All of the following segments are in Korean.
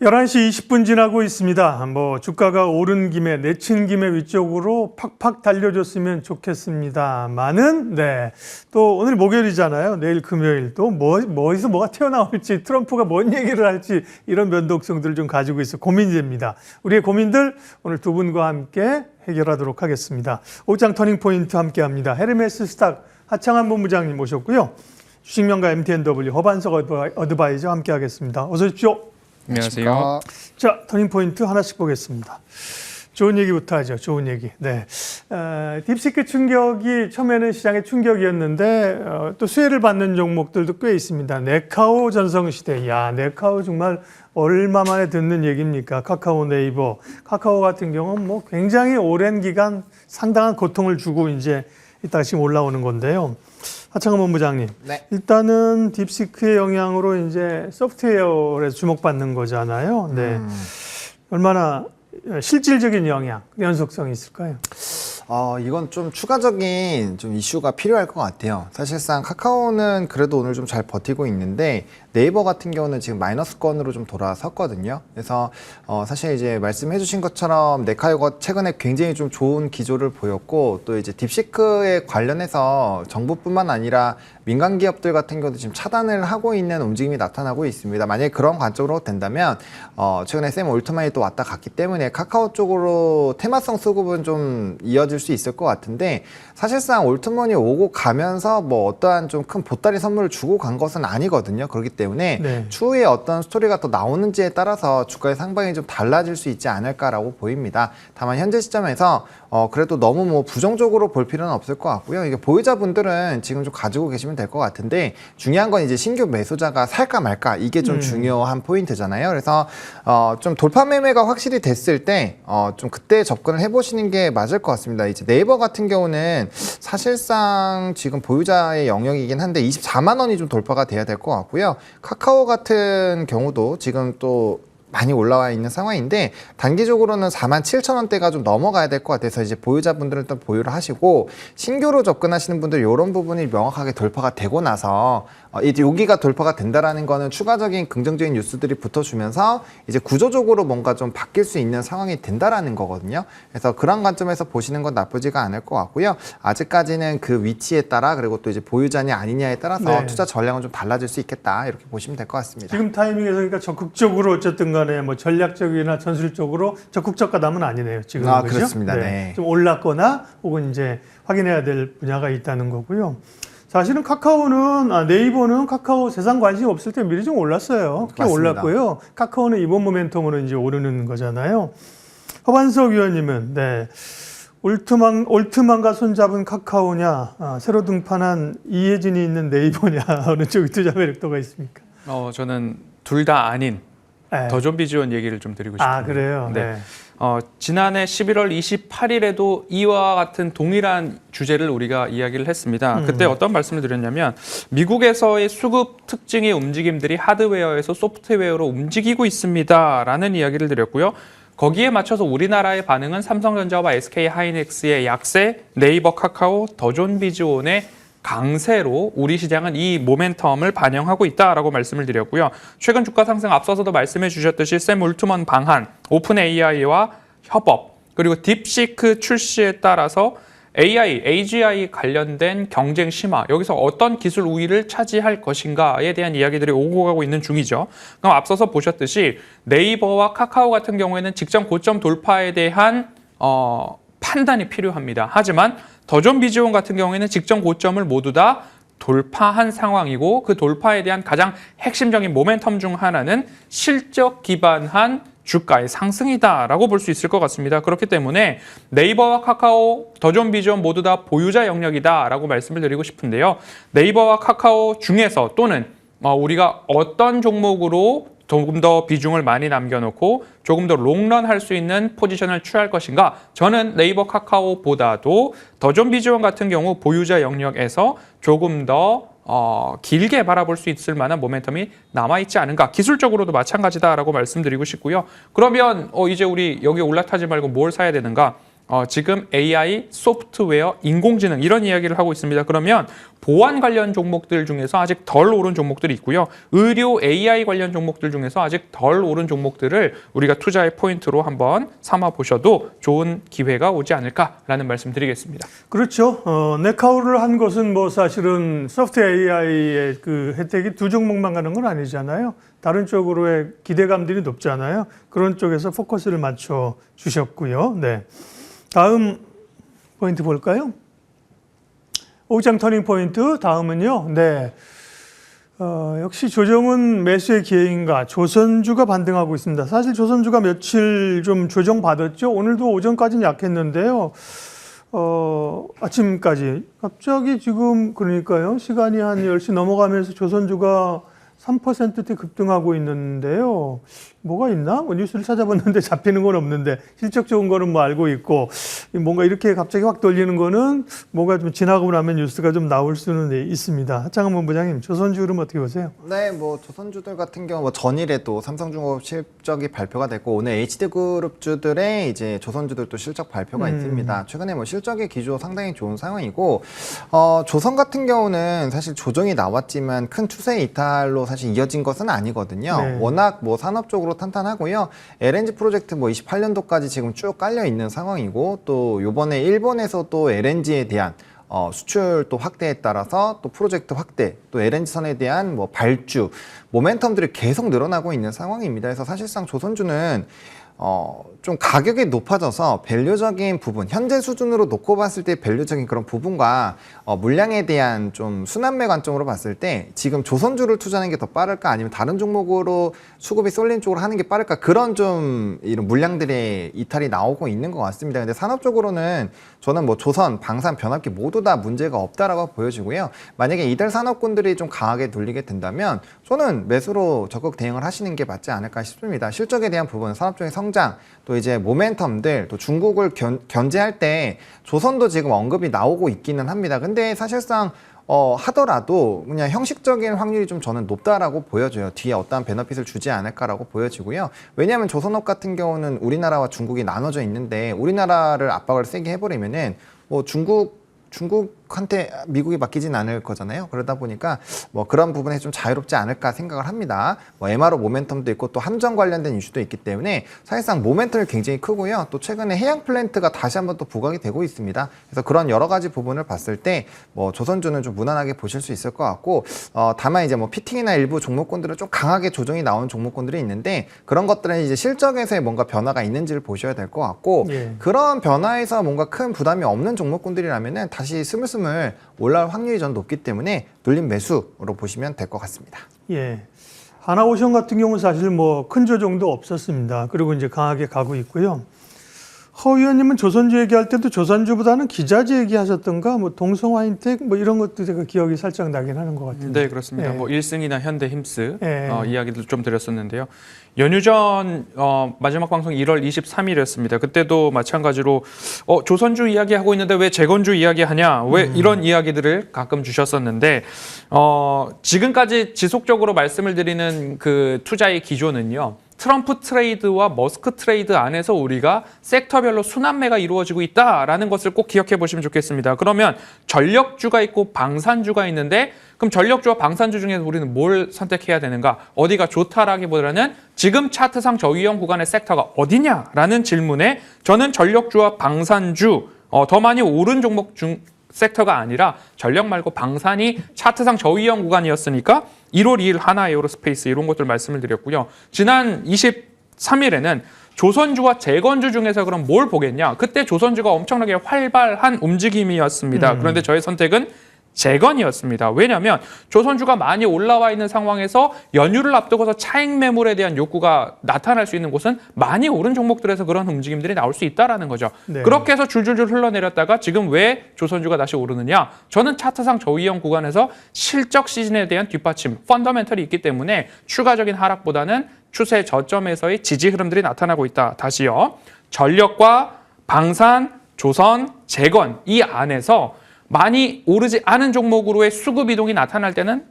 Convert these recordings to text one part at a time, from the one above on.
11시 20분 지나고 있습니다. 주가가 오른 김에 내친 김에 위쪽으로 팍팍 달려줬으면 좋겠습니다만은 또 오늘 목요일이잖아요. 내일 금요일 또 뭐에서 뭐가 튀어나올지 트럼프가 뭔 얘기를 할지 이런 변동성들을 좀 가지고 있어 고민이 됩니다. 우리의 고민들 오늘 두 분과 함께 해결하도록 하겠습니다. 오장 터닝포인트 함께합니다. 헤르메스 스탁 하창한 본부장님 모셨고요. 주식명가 MTNW 허반석 어드바이저 함께하겠습니다. 어서 오십시오. 안녕하세요. 자, 터닝포인트 하나씩 보겠습니다. 좋은 얘기부터 하죠. 좋은 얘기. 딥시크 충격이 처음에는 시장의 충격이었는데 또 수혜를 받는 종목들도 꽤 있습니다. 네카오 전성시대. 네카오 정말 얼마 만에 듣는 얘기입니까? 카카오, 네이버. 카카오 같은 경우는 굉장히 오랜 기간 상당한 고통을 주고 이제 이따 지금 올라오는 건데요. 하창헌 본부장님, 네. 일단은 딥시크의 영향으로 이제 소프트웨어에 주목받는 거잖아요. 얼마나 실질적인 영향, 연속성이 있을까요? 이건 좀 추가적인 이슈가 필요할 것 같아요. 사실상 카카오는 그래도 오늘 좀 잘 버티고 있는데 네이버 같은 경우는 지금 마이너스권으로 좀 돌아섰거든요. 그래서 사실 이제 말씀해 주신 것처럼 네카오가 최근에 굉장히 좀 좋은 기조를 보였고 또 이제 딥시크에 관련해서 정부뿐만 아니라 민간 기업들 같은 경우도 지금 차단을 하고 있는 움직임이 나타나고 있습니다. 만약에 그런 관점으로 된다면 최근에 샘 올트만이 또 왔다 갔기 때문에 카카오 쪽으로 테마성 수급은 좀 이어질 수 있을 것 같은데 사실상 올트만이 오고 가면서 어떠한 좀 큰 보따리 선물을 주고 간 것은 아니거든요. 그렇기 때문에 추후에 어떤 스토리가 또 나오는지에 따라서 주가의 상방이 좀 달라질 수 있지 않을까라고 보입니다. 다만 현재 시점에서 그래도 너무 부정적으로 볼 필요는 없을 것 같고요. 이게 보유자분들은 지금 좀 가지고 계시면 될 것 같은데 중요한 건 이제 신규 매수자가 살까 말까 이게 좀 중요한 포인트잖아요. 그래서 좀 돌파 매매가 확실히 됐을 때 좀 그때 접근을 해보시는 게 맞을 것 같습니다. 이제 네이버 같은 경우는 사실상 지금 보유자의 영역이긴 한데 24만 원이 좀 돌파가 돼야 될 것 같고요. 카카오 같은 경우도 지금 또 많이 올라와 있는 상황인데 단기적으로는 47,000원대가 좀 넘어가야 될 것 같아서 이제 보유자분들은 또 보유를 하시고 신규로 접근하시는 분들 이런 부분이 명확하게 돌파가 되고 나서 이제 여기가 돌파가 된다라는 거는 추가적인 긍정적인 뉴스들이 붙어주면서 이제 구조적으로 뭔가 좀 바뀔 수 있는 상황이 된다라는 거거든요. 그래서 그런 관점에서 보시는 건 나쁘지가 않을 것 같고요. 아직까지는 그 위치에 따라 그리고 또 이제 보유자냐 아니냐에 따라서 투자 전략은 좀 달라질 수 있겠다 이렇게 보시면 될 것 같습니다. 지금 타이밍에서 그러니까 적극적으로 어쨌든 간에 전략적이나 전술적으로 적극적 가담은 아니네요. 지금 그렇죠? 그렇습니다. 네. 좀 올랐거나 혹은 이제 확인해야 될 분야가 있다는 거고요. 사실은 카카오는 네이버는 카카오 세상 관심 없을 때 미리 좀 올랐어요. 꽤 올랐고요. 카카오는 이번 모멘텀으로 이제 오르는 거잖아요. 허반석 위원님은 올트만과 손잡은 카카오냐, 새로 등판한 이혜진이 있는 네이버냐 어느 쪽이 투자 매력도가 있습니까? 저는 둘 다 아닌 더존비지온 얘기를 좀 드리고 싶습니다. 그래요? 네. 지난해 11월 28일에도 이와 같은 동일한 주제를 우리가 이야기를 했습니다. 그때 어떤 말씀을 드렸냐면 미국에서의 수급 특징의 움직임들이 하드웨어에서 소프트웨어로 움직이고 있습니다라는 이야기를 드렸고요. 거기에 맞춰서 우리나라의 반응은 삼성전자와 SK하이닉스의 약세, 네이버, 카카오, 더존비지온의 강세로 우리 시장은 이 모멘텀을 반영하고 있다라고 말씀을 드렸고요. 최근 주가 상승 앞서서도 말씀해 주셨듯이 샘 올트먼 방한, 오픈 AI와 협업, 그리고 딥시크 출시에 따라서 AGI 관련된 경쟁 심화, 여기서 어떤 기술 우위를 차지할 것인가에 대한 이야기들이 오고 가고 있는 중이죠. 그럼 앞서서 보셨듯이 네이버와 카카오 같은 경우에는 직전 고점 돌파에 대한 판단이 필요합니다. 하지만 더존비지온 같은 경우에는 직전 고점을 모두 다 돌파한 상황이고 그 돌파에 대한 가장 핵심적인 모멘텀 중 하나는 실적 기반한 주가의 상승이다라고 볼 수 있을 것 같습니다. 그렇기 때문에 네이버와 카카오, 더존비지온 모두 다 보유자 영역이다라고 말씀을 드리고 싶은데요. 네이버와 카카오 중에서 또는 우리가 어떤 종목으로 조금 더 비중을 많이 남겨놓고 조금 더 롱런 할 수 있는 포지션을 취할 것인가? 저는 네이버 카카오보다도 더존비지온 같은 경우 보유자 영역에서 조금 더 길게 바라볼 수 있을 만한 모멘텀이 남아있지 않은가? 기술적으로도 마찬가지다라고 말씀드리고 싶고요. 그러면 이제 우리 여기 올라타지 말고 뭘 사야 되는가? 지금 AI, 소프트웨어, 인공지능 이런 이야기를 하고 있습니다. 그러면 보안 관련 종목들 중에서 아직 덜 오른 종목들이 있고요. 의료 AI 관련 종목들 중에서 아직 덜 오른 종목들을 우리가 투자의 포인트로 한번 삼아 보셔도 좋은 기회가 오지 않을까라는 말씀 드리겠습니다. 그렇죠. 네카우를 한 것은 뭐 사실은 소프트웨어 AI의 그 혜택이 두 종목만 가는 건 아니잖아요. 다른 쪽으로의 기대감들이 높잖아요. 그런 쪽에서 포커스를 맞춰 주셨고요. 네. 다음 포인트 볼까요? 오장 터닝 포인트 다음은요. 네. 역시 조정은 매수의 기회인가? 조선주가 반등하고 있습니다. 사실 조선주가 며칠 좀 조정 받았죠. 오늘도 오전까지는 약했는데요. 아침까지 갑자기 지금 그러니까요. 시간이 한 10시 넘어가면서 조선주가 3%대 급등하고 있는데요. 뭐가 있나? 뭐 뉴스를 찾아봤는데 잡히는 건 없는데 실적 좋은 거는 뭐 알고 있고 뭔가 이렇게 갑자기 확 돌리는 거는 뭐가 좀 지나고 나면 뉴스가 좀 나올 수는 있습니다. 하창은 본부장님, 조선주 흐름 어떻게 보세요? 네, 뭐 조선주들 같은 경우 뭐 전일에도 삼성중공업 실적이 발표가 됐고 오늘 HD그룹주들의 이제 조선주들도 실적 발표가 있습니다. 최근에 뭐 실적의 기조 상당히 좋은 상황이고 조선 같은 경우는 사실 조정이 나왔지만 큰 추세 이탈로 사실 이어진 것은 아니거든요. 네. 워낙 뭐 산업적으로 탄탄하고요. LNG 프로젝트 뭐 28년도까지 지금 쭉 깔려 있는 상황이고 또 요번에 일본에서 또 LNG에 대한 수출 또 확대에 따라서 또 프로젝트 확대, 또 LNG선에 대한 뭐 발주, 모멘텀들이 계속 늘어나고 있는 상황입니다. 그래서 사실상 조선주는 좀 가격이 높아져서 밸류적인 부분, 현재 수준으로 놓고 봤을 때 밸류적인 그런 부분과 물량에 대한 좀 순환매 관점으로 봤을 때 지금 조선주를 투자하는 게 더 빠를까 아니면 다른 종목으로 수급이 쏠린 쪽으로 하는 게 빠를까 그런 좀 이런 물량들의 이탈이 나오고 있는 것 같습니다. 근데 산업적으로는 저는 뭐 조선, 방산, 변압기 모두 다 문제가 없다라고 보여지고요. 만약에 이들 산업군들이 좀 강하게 눌리게 된다면 저는 매수로 적극 대응을 하시는 게 맞지 않을까 싶습니다. 실적에 대한 부분, 산업적인 성장, 또 이제 모멘텀들, 또 중국을 견제할 때 조선도 지금 언급이 나오고 있기는 합니다. 근데 사실상 하더라도 그냥 형식적인 확률이 좀 저는 높다라고 보여져요. 뒤에 어떠한 베너핏을 주지 않을까라고 보여지고요. 왜냐하면 조선업 같은 경우는 우리나라와 중국이 나눠져 있는데 우리나라를 압박을 세게 해버리면은 뭐 중국한테 미국이 맡기진 않을 거잖아요. 그러다 보니까 뭐 그런 부분에 좀 자유롭지 않을까 생각을 합니다. 뭐 MRO 모멘텀도 있고 또 함정 관련된 이슈도 있기 때문에 사실상 모멘텀이 굉장히 크고요. 또 최근에 해양 플랜트가 다시 한번 또 부각이 되고 있습니다. 그래서 그런 여러 가지 부분을 봤을 때 뭐 조선주는 좀 무난하게 보실 수 있을 것 같고 다만 이제 뭐 피팅이나 일부 종목군들은 좀 강하게 조정이 나온 종목군들이 있는데 그런 것들은 이제 실적에서의 뭔가 변화가 있는지를 보셔야 될 것 같고 예. 그런 변화에서 뭔가 큰 부담이 없는 종목군들이라면은 다시 스물스물 올라올 확률이 전 높기 때문에 눌림 매수로 보시면 될 것 같습니다. 예. 하나오션 같은 경우는 사실 뭐 큰 조정도 없었습니다. 그리고 이제 강하게 가고 있고요. 허 의원님은 조선주 얘기할 때도 조선주보다는 기자재 얘기하셨던가 뭐 동성화인텍 뭐 이런 것도 제가 기억이 살짝 나긴 하는 것 같은데. 네, 그렇습니다. 예. 뭐 일승이나 현대힘스 예. 이야기도 좀 드렸었는데요. 연휴 전 마지막 방송 1월 23일이었습니다. 그때도 마찬가지로 조선주 이야기하고 있는데 왜 재건주 이야기하냐? 왜 이런 이야기들을 가끔 주셨었는데 지금까지 지속적으로 말씀을 드리는 그 투자의 기조는요. 트럼프 트레이드와 머스크 트레이드 안에서 우리가 섹터별로 순환매가 이루어지고 있다라는 것을 꼭 기억해 보시면 좋겠습니다. 그러면 전력주가 있고 방산주가 있는데 그럼 전력주와 방산주 중에서 우리는 뭘 선택해야 되는가? 어디가 좋다라기보다는 지금 차트상 저위험 구간의 섹터가 어디냐라는 질문에 저는 전력주와 방산주 더 많이 오른 종목 중 섹터가 아니라 전력 말고 방산이 차트상 저위험 구간이었으니까 1월 2일 하나 에어로스페이스 이런 것들 말씀을 드렸고요. 지난 23일에는 조선주와 재건주 중에서 그럼 뭘 보겠냐? 그때 조선주가 엄청나게 활발한 움직임이었습니다. 그런데 저의 선택은 재건이었습니다. 왜냐하면 조선주가 많이 올라와 있는 상황에서 연휴를 앞두고서 차익 매물에 대한 욕구가 나타날 수 있는 곳은 많이 오른 종목들에서 그런 움직임들이 나올 수 있다라는 거죠. 네. 그렇게 해서 줄줄줄 흘러내렸다가 지금 왜 조선주가 다시 오르느냐? 저는 차트상 저위험 구간에서 실적 시즌에 대한 뒷받침, 펀더멘털이 있기 때문에 추가적인 하락보다는 추세 저점에서의 지지 흐름들이 나타나고 있다. 다시요. 전력과 방산, 조선, 재건 이 안에서 많이 오르지 않은 종목으로의 수급 이동이 나타날 때는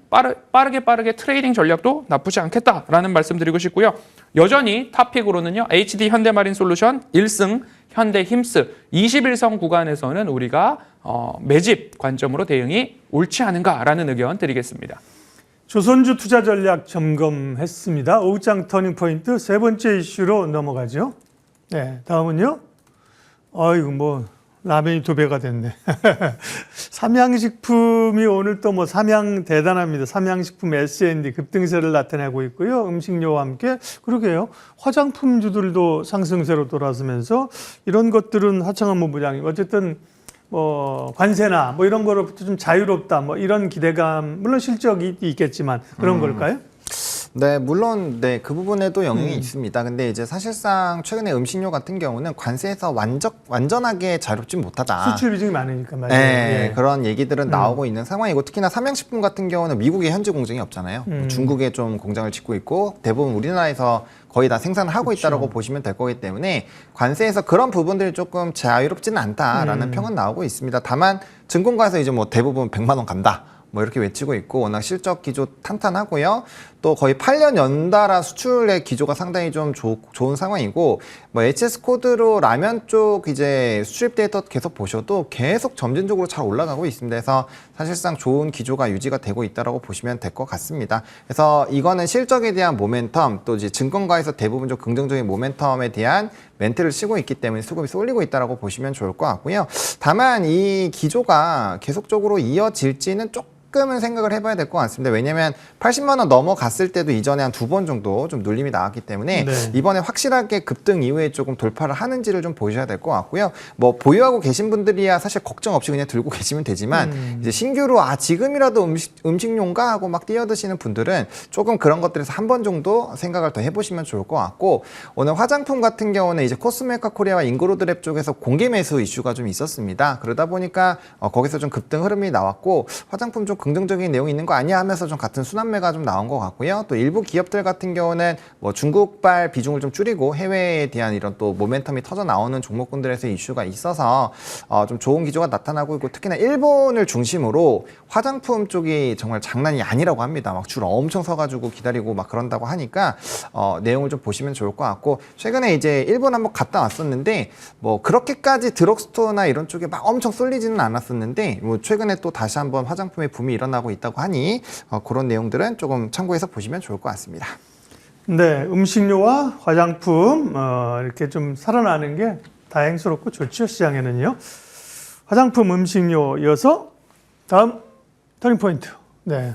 빠르게 트레이딩 전략도 나쁘지 않겠다라는 말씀 드리고 싶고요. 여전히 탑픽으로는요. HD 현대마린 솔루션 1승, 현대 힘스 21성 구간에서는 우리가 매집 관점으로 대응이 옳지 않은가라는 의견 드리겠습니다. 조선주 투자 전략 점검했습니다. 오후장 터닝포인트 세 번째 이슈로 넘어가죠. 네, 다음은요. 아이고 뭐 라면이 2배가 됐네. 삼양식품이 오늘 또 뭐 삼양 대단합니다. 삼양식품 S&D 급등세를 나타내고 있고요. 음식료와 함께 그러게요. 화장품주들도 상승세로 돌아서면서 이런 것들은 하창한 본부장님 어쨌든 뭐 관세나 뭐 이런 거로부터 좀 자유롭다 뭐 이런 기대감 물론 실적이 있겠지만 그런 걸까요? 네, 물론 그 부분에도 영향이 있습니다. 근데 이제 사실상 최근에 음식료 같은 경우는 관세에서 완전하게 자유롭지 못하다. 수출 비중이 많으니까 말이에요. 네, 예. 그런 얘기들은 나오고 있는 상황이고 특히나 삼양식품 같은 경우는 미국에 현지 공장이 없잖아요. 중국에 좀 공장을 짓고 있고 대부분 우리나라에서 거의 다 생산을 하고 있다라고 보시면 될 거기 때문에 관세에서 그런 부분들이 조금 자유롭지는 않다라는 평은 나오고 있습니다. 다만 증권가에서 이제 뭐 대부분 100만 원 간다. 뭐 이렇게 외치고 있고 워낙 실적 기조 탄탄하고요. 또 거의 8년 연달아 수출의 기조가 상당히 좀 좋은 상황이고 뭐 HS 코드로 라면 쪽 이제 수출입 데이터 계속 보셔도 계속 점진적으로 잘 올라가고 있습니다. 그래서 사실상 좋은 기조가 유지가 되고 있다라고 보시면 될 것 같습니다. 그래서 이거는 실적에 대한 모멘텀 또 이제 증권가에서 대부분 좀 긍정적인 모멘텀에 대한 멘트를 치고 있기 때문에 수급이 쏠리고 있다라고 보시면 좋을 것 같고요. 다만 이 기조가 계속적으로 이어질지는 조금은 생각을 해봐야 될 것 같습니다. 왜냐하면 80만 원 넘어갔을 때도 이전에 한 2번 정도 좀 눌림이 나왔기 때문에 네. 이번에 확실하게 급등 이후에 조금 돌파를 하는지를 좀 보셔야 될 것 같고요. 뭐 보유하고 계신 분들이야 사실 걱정 없이 그냥 들고 계시면 되지만 이제 신규로 지금이라도 음식료인가 하고 막 뛰어드시는 분들은 조금 그런 것들에서 한 번 정도 생각을 더 해보시면 좋을 것 같고 오늘 화장품 같은 경우는 이제 코스메카 코리아와 인그로드랩 쪽에서 공개 매수 이슈가 좀 있었습니다. 그러다 보니까 거기서 좀 급등 흐름이 나왔고 화장품 좀 긍정적인 내용이 있는 거 아니야 하면서 좀 같은 순환매가 좀 나온 것 같고요. 또 일부 기업들 같은 경우는 뭐 중국발 비중을 좀 줄이고 해외에 대한 이런 또 모멘텀이 터져 나오는 종목군들에서 이슈가 있어서 좀 좋은 기조가 나타나고 있고 특히나 일본을 중심으로 화장품 쪽이 정말 장난이 아니라고 합니다. 막 줄 엄청 서가지고 기다리고 막 그런다고 하니까 내용을 좀 보시면 좋을 것 같고 최근에 이제 일본 한번 갔다 왔었는데 뭐 그렇게까지 드럭스토어나 이런 쪽에 막 엄청 쏠리지는 않았었는데 뭐 최근에 또 다시 한번 화장품의 붐이 일어나고 있다고 하니 그런 내용들은 조금 참고해서 보시면 좋을 것 같습니다. 네, 음식료와 화장품 이렇게 좀 살아나는 게 다행스럽고 좋죠. 시장에는요. 화장품, 음식료 이어서 다음 터닝포인트. 네,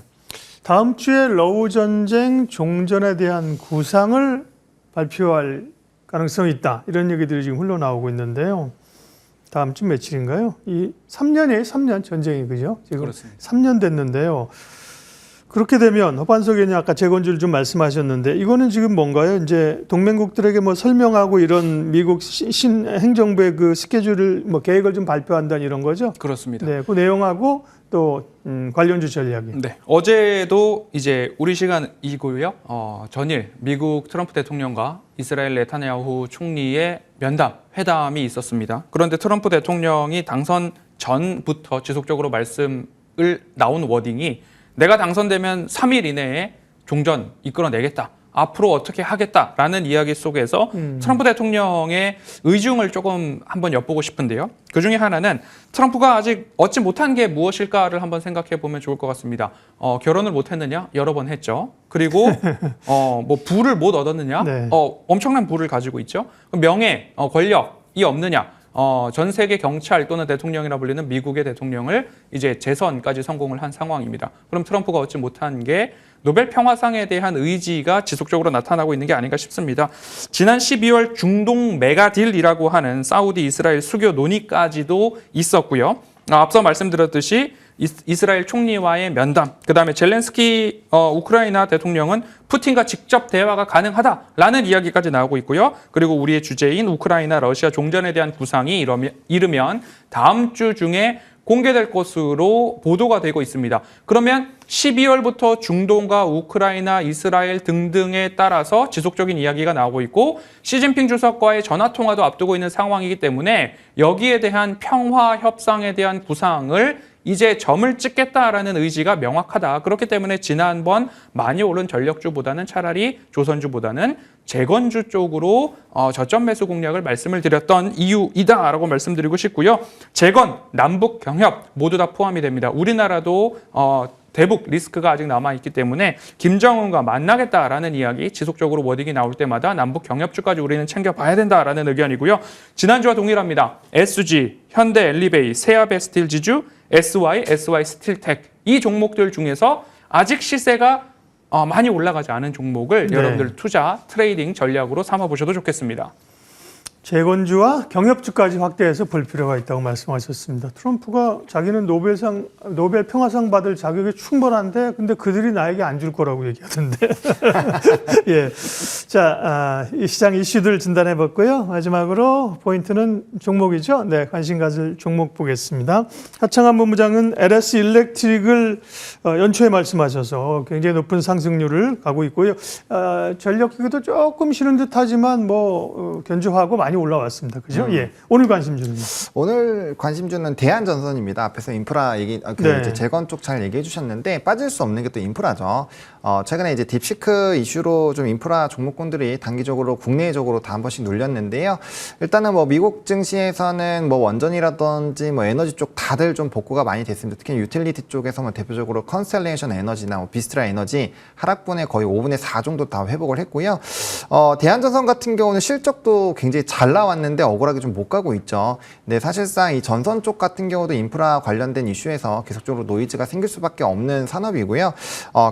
다음 주에 러우 전쟁 종전에 대한 구상을 발표할 가능성이 있다. 이런 얘기들이 지금 흘러나오고 있는데요. 다음 주 며칠인가요? 이 3년이에요. 3년 전쟁이 그죠? 지금 그렇습니다. 3년 됐는데요. 그렇게 되면 허반석 의원님 아까 재건주를 좀 말씀하셨는데 이거는 지금 뭔가요? 이제 동맹국들에게 뭐 설명하고 이런 미국 행정부의 그 스케줄을 뭐 계획을 좀 발표한다는 이런 거죠? 그렇습니다. 네, 그 내용하고 또 관련주 전략이. 네, 어제도 이제 우리 시간이고요. 전일 미국 트럼프 대통령과 이스라엘 네타냐후 총리의 면담, 회담이 있었습니다. 그런데 트럼프 대통령이 당선 전부터 지속적으로 말씀을 나온 워딩이 내가 당선되면 3일 이내에 종전 이끌어내겠다. 앞으로 어떻게 하겠다라는 이야기 속에서 트럼프 대통령의 의중을 조금 한번 엿보고 싶은데요. 그 중에 하나는 트럼프가 아직 얻지 못한 게 무엇일까를 한번 생각해 보면 좋을 것 같습니다. 결혼을 못 했느냐? 여러 번 했죠. 그리고 뭐 부를 못 얻었느냐? 네. 엄청난 부를 가지고 있죠. 명예, 권력이 없느냐? 전 세계 경찰 또는 대통령이라 불리는 미국의 대통령을 이제 재선까지 성공을 한 상황입니다. 그럼 트럼프가 얻지 못한 게 노벨 평화상에 대한 의지가 지속적으로 나타나고 있는 게 아닌가 싶습니다. 지난 12월 중동 메가딜이라고 하는 사우디 이스라엘 수교 논의까지도 있었고요. 앞서 말씀드렸듯이 이스라엘 총리와의 면담, 그다음에 젤렌스키 우크라이나 대통령은 푸틴과 직접 대화가 가능하다라는 이야기까지 나오고 있고요. 그리고 우리의 주제인 우크라이나 러시아 종전에 대한 구상이 이르면 다음 주 중에 공개될 것으로 보도가 되고 있습니다. 그러면 12월부터 중동과 우크라이나, 이스라엘 등등에 따라서 지속적인 이야기가 나오고 있고 시진핑 주석과의 전화통화도 앞두고 있는 상황이기 때문에 여기에 대한 평화 협상에 대한 구상을 이제 점을 찍겠다라는 의지가 명확하다. 그렇기 때문에 지난번 많이 오른 전력주보다는 차라리 조선주보다는 재건주 쪽으로 저점 매수 공략을 말씀을 드렸던 이유이다라고 말씀드리고 싶고요. 재건, 남북 경협 모두 다 포함이 됩니다. 우리나라도 대북 리스크가 아직 남아있기 때문에 김정은과 만나겠다라는 이야기 지속적으로 워딩이 나올 때마다 남북 경협주까지 우리는 챙겨봐야 된다라는 의견이고요. 지난주와 동일합니다. SG, 현대 엘리베이, 세아베 스틸지주, SY, SY 스틸텍 이 종목들 중에서 아직 시세가 많이 올라가지 않은 종목을 네. 여러분들 투자, 트레이딩 전략으로 삼아보셔도 좋겠습니다. 재건주와 경협주까지 확대해서 볼 필요가 있다고 말씀하셨습니다. 트럼프가 자기는 노벨 평화상 받을 자격이 충분한데 근데 그들이 나에게 안 줄 거라고 얘기하던데. 예. 자, 이 시장 이슈들 진단해 봤고요. 마지막으로 포인트는 종목이죠. 네, 관심 가질 종목 보겠습니다. 하창한 본부장은 LS 일렉트릭을 연초에 말씀하셔서 굉장히 높은 상승률을 가고 있고요. 전력기도 조금 쉬는 듯하지만 견조하고 많이 올라왔습니다. 그죠? 예. 오늘 관심주는요? 오늘 관심주는 대한전선입니다. 앞에서 인프라 얘기, 네. 이제 재건 쪽 잘 얘기해 주셨는데 빠질 수 없는 게 또 인프라죠. 최근에 이제 딥시크 이슈로 좀 인프라 종목군들이 단기적으로 국내적으로 다 한 번씩 눌렸는데요. 일단은 미국 증시에서는 원전이라든지 에너지 쪽 다들 좀 복구가 많이 됐습니다. 특히 유틸리티 쪽에서 대표적으로 컨스텔레이션 에너지나 비스트라 에너지 하락분의 거의 5분의 4 정도 다 회복을 했고요. 대한전선 같은 경우는 실적도 굉장히 잘 나왔는데 억울하게 좀 못 가고 있죠. 근데 사실상 이 전선 쪽 같은 경우도 인프라 관련된 이슈에서 계속적으로 노이즈가 생길 수밖에 없는 산업이고요.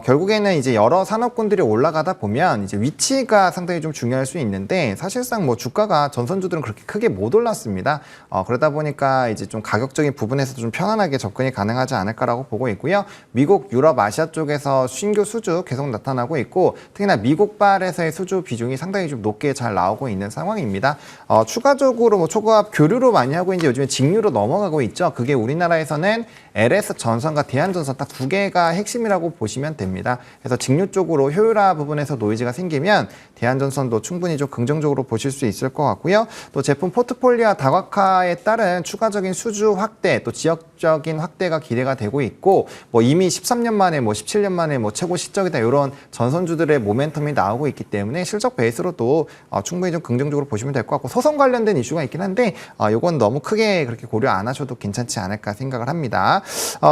결국에는 이제 여러 산업군들이 올라가다 보면 이제 위치가 상당히 좀 중요할 수 있는데 사실상 주가가 전선주들은 그렇게 크게 못 올랐습니다. 그러다 보니까 이제 좀 가격적인 부분에서도 좀 편안하게 접근이 가능하지 않을까라고 보고 있고요. 미국, 유럽, 아시아 쪽에서 신규 수주 계속 나타나고 있고 특히나 미국발에서의 수주 비중이 상당히 좀 높게 잘 나오고 있는 상황입니다. 추가적으로 초과압 교류로 많이 하고 이제 요즘에 직류로 넘어가고 있죠. 그게 우리나라에서는 LS 전선과 대한전선 딱 두 개가 핵심이라고 보시면 됩니다. 그래서 직류 쪽으로 효율화 부분에서 노이즈가 생기면 대한전선도 충분히 좀 긍정적으로 보실 수 있을 것 같고요. 또 제품 포트폴리오 다각화에 따른 추가적인 수주 확대, 또 지역적인 확대가 기대가 되고 있고 이미 13년 만에 17년 만에 최고 실적이다 이런 전선주들의 모멘텀이 나오고 있기 때문에 실적 베이스로도 충분히 좀 긍정적으로 보시면 될 것 같고 소송 관련된 이슈가 있긴 한데 이건 너무 크게 그렇게 고려 안 하셔도 괜찮지 않을까 생각을 합니다.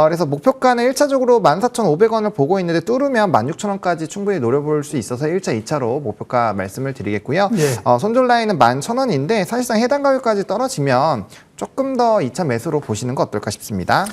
그래서 목표가는 1차적으로 14,500원을 보고 있는데 뚫으면 16,000원까지 충분히 노려볼 수 있어서 1차, 2차로 목표가 말씀을 드리겠고요. 예. 손절 라인은 11,000원인데 사실상 해당 가격까지 떨어지면 조금 더 2차 매수로 보시는 거 어떨까 싶습니다.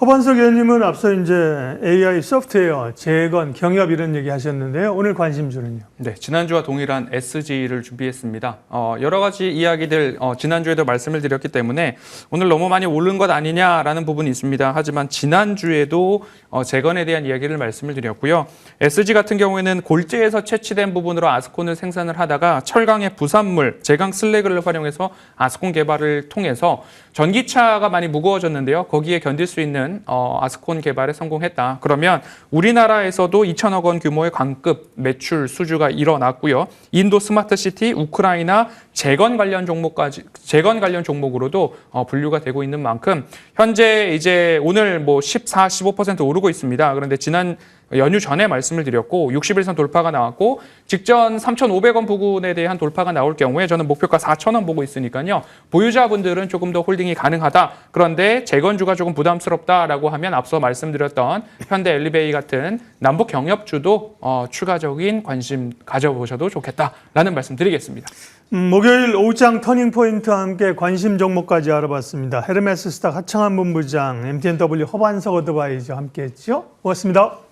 허반석 의원님은 앞서 이제 AI 소프트웨어, 재건, 경협 이런 얘기 하셨는데요. 오늘 관심주는요? 네, 지난주와 동일한 SG를 준비했습니다. 여러 가지 이야기들 지난주에도 말씀을 드렸기 때문에 오늘 너무 많이 오른 것 아니냐라는 부분이 있습니다. 하지만 지난주에도 재건에 대한 이야기를 말씀을 드렸고요. SG 같은 경우에는 골재에서 채취된 부분으로 아스콘을 생산을 하다가 철강의 부산물, 제강 슬래그를 활용해서 아스콘 개발을 통해서 전기차가 많이 무거워졌는데요. 거기에 견딜 수 있는 아스콘 개발에 성공했다. 그러면 우리나라에서도 2천억 원 규모의 광급 매출 수주가 일어났고요. 인도 스마트시티, 우크라이나 재건 관련 종목으로도 분류가 되고 있는 만큼 현재 이제 오늘 14, 15% 오르고 있습니다. 그런데 지난 연휴 전에 말씀을 드렸고 60일선 돌파가 나왔고 직전 3,500원 부근에 대한 돌파가 나올 경우에 저는 목표가 4,000원 보고 있으니까요. 보유자분들은 조금 더 홀딩이 가능하다. 그런데 재건주가 조금 부담스럽다라고 하면 앞서 말씀드렸던 현대 엘리베이 같은 남북 경협주도 추가적인 관심 가져보셔도 좋겠다라는 말씀 드리겠습니다. 목요일 오후장 터닝포인트와 함께 관심 종목까지 알아봤습니다. 헤르메스 스탁 하창한 본부장, MTNW 허반석 어드바이저 함께했죠. 고맙습니다.